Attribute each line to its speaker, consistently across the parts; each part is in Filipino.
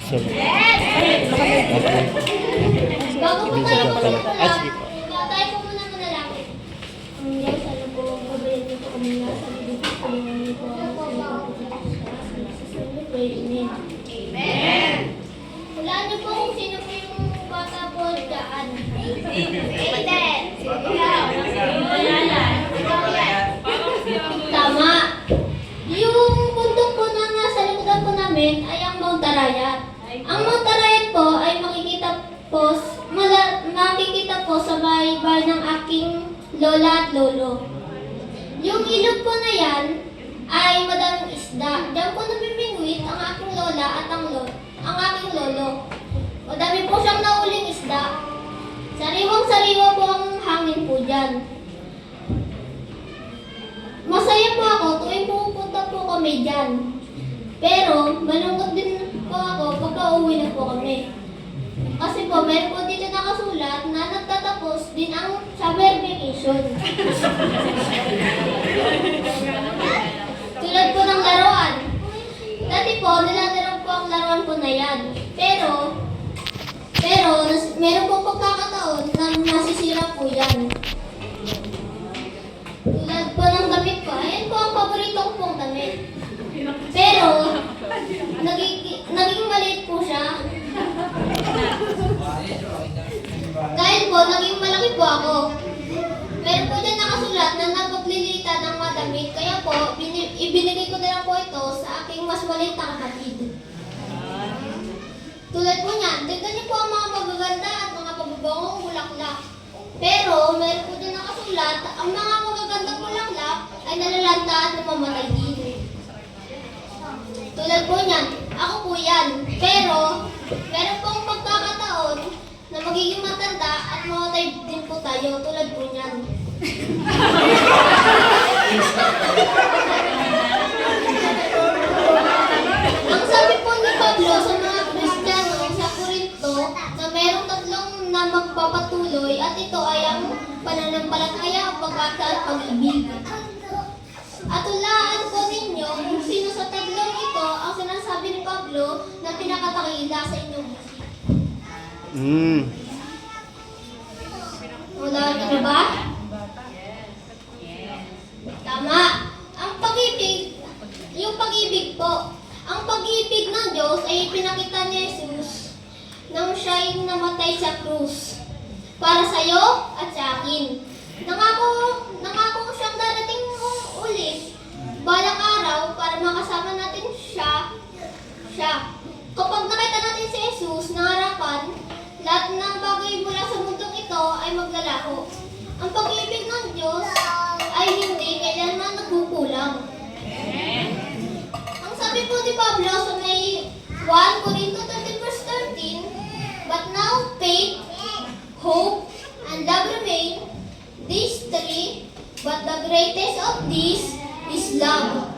Speaker 1: Sorry.
Speaker 2: Bago po tayo
Speaker 1: Ah, sige po.
Speaker 2: tayo po muna manalangin. Ang Diyos, alam po, gabayan niyo po kami na sa libig po tulungan niyo po ang Amen. Amen. Hulaan niyo po kung sino po yung bata po dyan. Aiden. Tama. Yung bundok po na nasa likuran po namin ay ang Mount Arayat. Ang Mount Arayat po ay makikita po sa bahay ng aking lola at lolo. Yung ilog po na yan ay madaming isda. Diyan po namimingwit ang aking lola at ang aking lolo. Madami po siyang nauling isda. Sariwang-sariwa po ang hangin po dyan. Masaya po ako tuwing pupunta po kami dyan. Pero malungkot din po ako pagka uwi na po kami. Kasi po, meron po dito nakasulat na nagtatapos din ang summer vacation. Tulad po ng laruan. Dati po, nilalaro po ang laruan po na yan. Pero, meron po pagkakataon na nasisira po yan. Tulad po ng damit ko. Ayan po ang paborito ko pong damit. Pero, naging maliit po siya. Dahil po, naging malaki po ako. Meron po dyan nakasulat na napaglilitan ng mga damit. Kaya po, ibinigay ko na lang po ito sa aking mas maliit na kapatid. Tulad po niyan, tignan niyo po ang mga magaganda at mga pababangong bulaklak. Pero, meron po dyan nakasulat, ang mga magagandang bulaklak ay nalalanta at namamatay din. Tulad po niyan, ako po yan. Pero, meron pong pagkakataon na magiging matanda at mamatay din po tayo. Tulad po niyan. Ang sabi po ni Pablo sa mga Kristiyano sa Corinto na merong tatlong na magpapatuloy at ito ay ang pananampalataya, ang pag-asa at pag-ibig. At hulaan po ninyo kung sino sa tatlong ito ang sinasabi ni Pablo na pinakatakila sa inyong isip. Hulaan niyo na ba? Tama. Ang pag-ibig, yung pag-ibig po, ang pag-ibig ng Diyos ay pinakita ni Jesus nang siya'y namatay sa krus para sa iyo at sa akin. Nangako siyang darating ulit balang araw para makasama natin siya. Kapag nakita natin si Jesus na harapan, lahat ng bagay mula sa mundong ito ay maglalaho. Ang pag-ibig ng Diyos ay hindi kailanman nagkukulang. Ang sabi po ni Pablo sa may 1 Corinto 13 verse 13, but now faith, hope, and love remain, these three, but the greatest of these is love.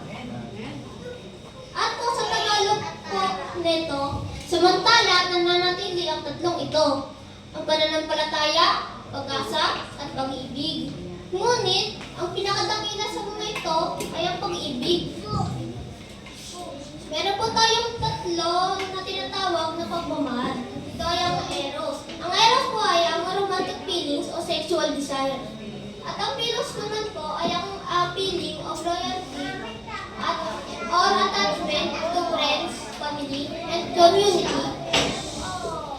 Speaker 2: At po sa Tagalog po nito, samantala nananatili ang tatlong ito, ang pananampalataya, pag-asa, at pag-ibig. Ngunit, ang pinakadakila sa mga ito ay ang pag-ibig. Meron po tayong tatlo na tinatawag na pagmamahal. Ito ay ang eros. Ang eros po ay ang romantic feelings o sexual desire. At ang philos naman po ay ang feeling of loyalty or attachment to friends, family, and community.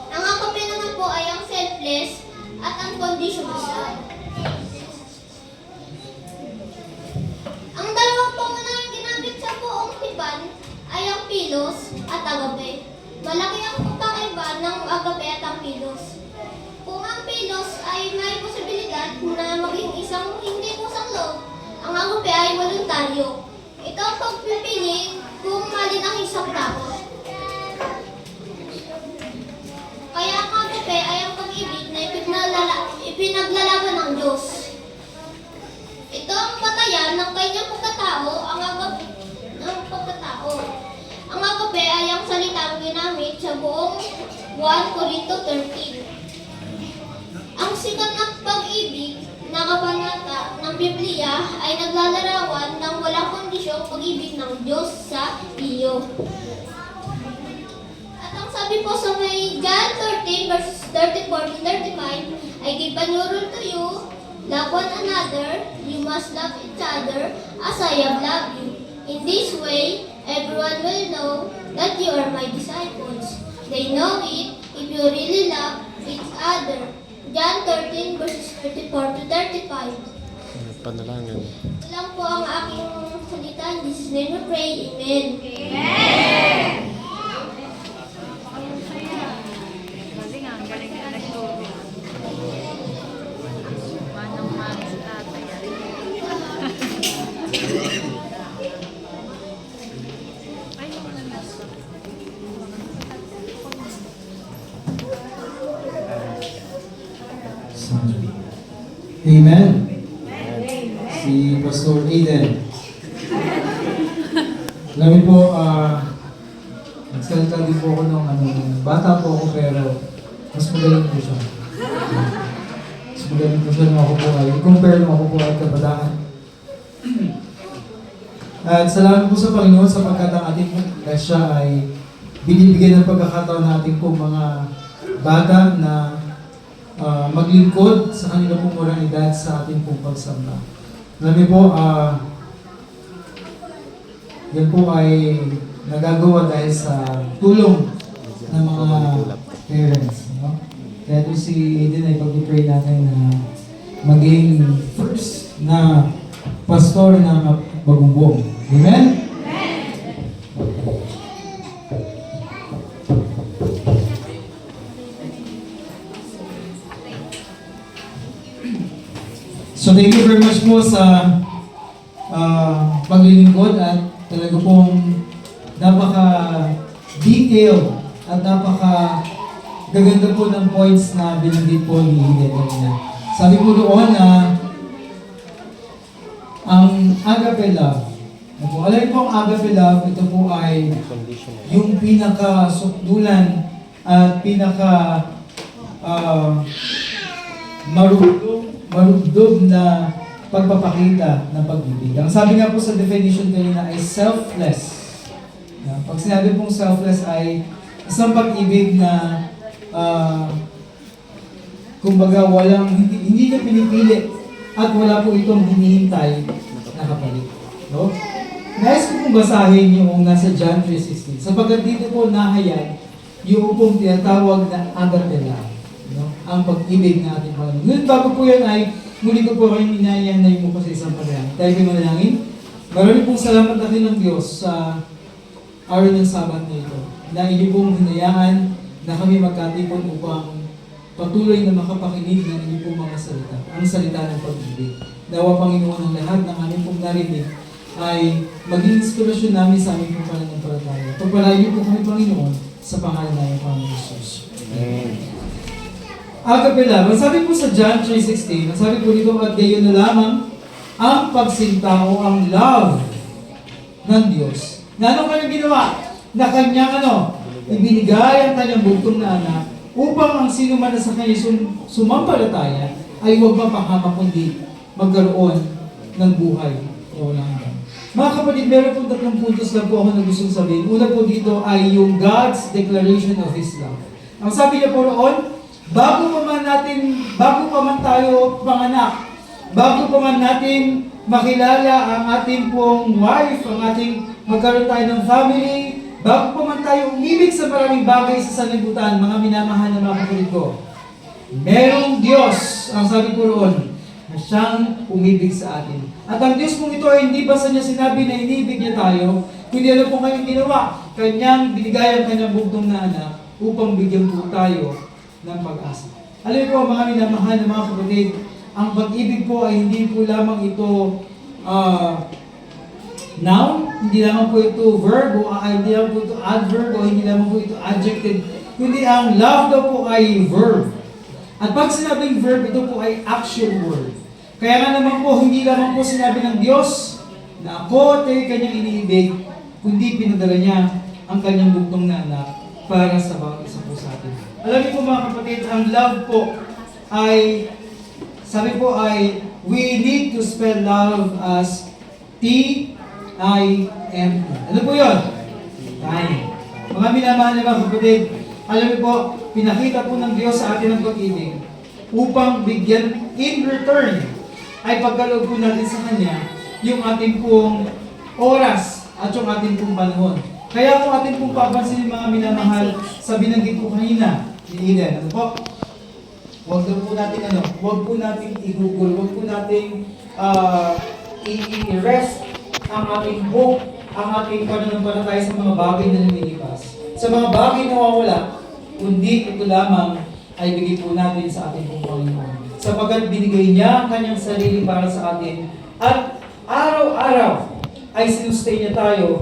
Speaker 2: Ang agape naman po ay ang selfless at unconditional love. Ang dalawang pangunahing ginamit sa buong tipan ay ang philos at agape. Malaki ang pagkakaiba ng agape at ang philos. Kung ang philos ay may posibilidad na maging isang hindi kusang loob, ang agape ay voluntaryo. Ito ang pagpipili kung malin ang isang tao. Kaya ang agape ay ang pag-ibig na ipinaglalaban ng Diyos. Ito ang batayan ng kanyang pagkatao, ang agape ng pagkatao. Ang agape ay ang salitang ginamit sa buong 1 Corinto 13. Ang sikat na pag-ibig na kabanata ng Biblia ay naglalarawan ng walang kondisyong pag-ibig ng Diyos sa iyo. At ang sabi sabi po sa may John 13 verses 34 to 35, I give a new rule to you, love one another, you must love each other as I have loved you. In this way, everyone will know that you are my disciples. They know it if you really love each other. John 13 verses 34 to 35.
Speaker 1: Panalangin.
Speaker 2: Ito lang po ang aking salita. In Jesus' name we pray. Amen.
Speaker 3: Galing nga, ang galing na nagturo. Manang-mana si tatay. Ay, yung nasa.
Speaker 4: Amen. Si Pastor Aiden. Alam niyo po, nagsalita din po ako nung bata po ako pero mas magaling po siya. Mas magaling po siya nung ako po ay, compare nung ako po ay kabataan. At salamat po sa Panginoon sapagkat ang ating siya ay binibigyan ng pagkakataon natin po mga bata na maglingkod sa kanila pong murang edad sa ating pong pagsamba. Alam niyo po, yan po ay nagagawa dahil sa tulong ng mga parents. No? Kaya ito si Aiden ay pag-pray natin na maging first na pastor ng Bagumbong. Amen? So thank you very much po sa paglilingkod at talaga pong napaka-detailed at napaka-gaganda po ng points na binanggit po ni Hide kanina. Sabi po doon na ang agape love. Alam niyo po ang agape love, ito po ay yung pinaka-sukdulan at pinaka marugdog na pagpapakita ng pag-ibig. Ang sabi nga po sa definition kanina ay selfless. Pag sinabi pong selfless ay isang pag-ibig na kumbaga hindi niya pinipili at wala po itong hinihintay na kapalit. No? Nais ko pong basahin yung nasa John 3:16 sapagkat dito po nahayag yung pong tinatawag na agape love. No? Ang pag-ibig na ating Panginoon. Ngunit bago po yan ay muli ko po kayong inayan na yung po sa isang panalangin. Tayo po manalangin. Maraming pong salamat natin ng Diyos sa araw ng Sabat na ito. Na inyo pong hinayaan na kami magkatipon upang patuloy na makapakinig ng inyo pong mga salita. Ang salita ng pag-ibig. Nawa Panginoon ang lahat ng aming pong narinig ay maging inspirasyon namin sa aming pong pananampalataya. Pagpalain niyo po kami Panginoon sa pangalan ng Panginoon Jesus. Amen. Agape love. Ang sabi po sa John 3:16, ang sabi po dito, at gayon na lamang ang pagsinta o ang love ng Diyos. Na anong kanyang ginawa? Na kanyang ibinigay ang kanyang bugtong na anak upang ang sino man na sa kanya sumampalataya ay huwag mapahama kundi magkaroon ng buhay o walang hanggan. Mga kapatid, meron po 3 puntos lang po ako na gustong sabihin. Una po dito ay yung God's declaration of His love. Ang sabi niya po roon, bago pa man tayo panganak, bago pa man natin makilala ang ating pong wife, ang ating magkaroon tayo ng family, bago pa man tayo umibig sa maraming bagay sa sanlibutan, mga minamahal na mga kapatid ko, merong Diyos, ang sabi ko roon, na siyang umibig sa atin. At ang Diyos pong ito ay hindi basta niya sinabi na inibig niya tayo, kundi ano po kanyang ginawa? Kanyang binigay ang kanyang bugtong na anak upang bigyan po tayo ng pag-asa. Alam po mga minamahal na mga kapatid, ang pag-ibig po ay hindi po lamang ito noun, hindi lamang po ito verb, o hindi lamang po ito adverb, o hindi lamang po ito adjective, kundi ang love daw po ay verb. At pag sinabing verb, ito po ay action word. Kaya nga naman po, hindi lamang po sinabi ng Diyos na ako tayo kanyang iniibig, kundi pinadala niya ang kanyang bugtong na anak para sa bawat isa po sa atin. Alam niyo po mga kapatid, ang love po ay, sabi po ay, we need to spell love as T-I-M-E. Ano po yun? Time. Mga minamahal na mga kapatid, Alam niyo po, pinakita po ng Diyos sa atin ang pag-ibig upang bigyan in return ay pagkaloob po natin sa Kanya yung ating pong oras at yung ating pong panahon. Kaya kung ating pong papansin mga minamahal sa binanggit po kanina ni Eden, ano po? Huwag po natin huwag po natin i-google, huwag po natin i-rest ang ating hope, ang ating pananampalataya sa mga bagay na lumilipas. Sa mga bagay na nawawala, kundi ito lamang ay bigay po natin sa ating pong Panginoon. Sapagat binigay niya ang kanyang sarili para sa atin at araw-araw ay sinustay niya tayo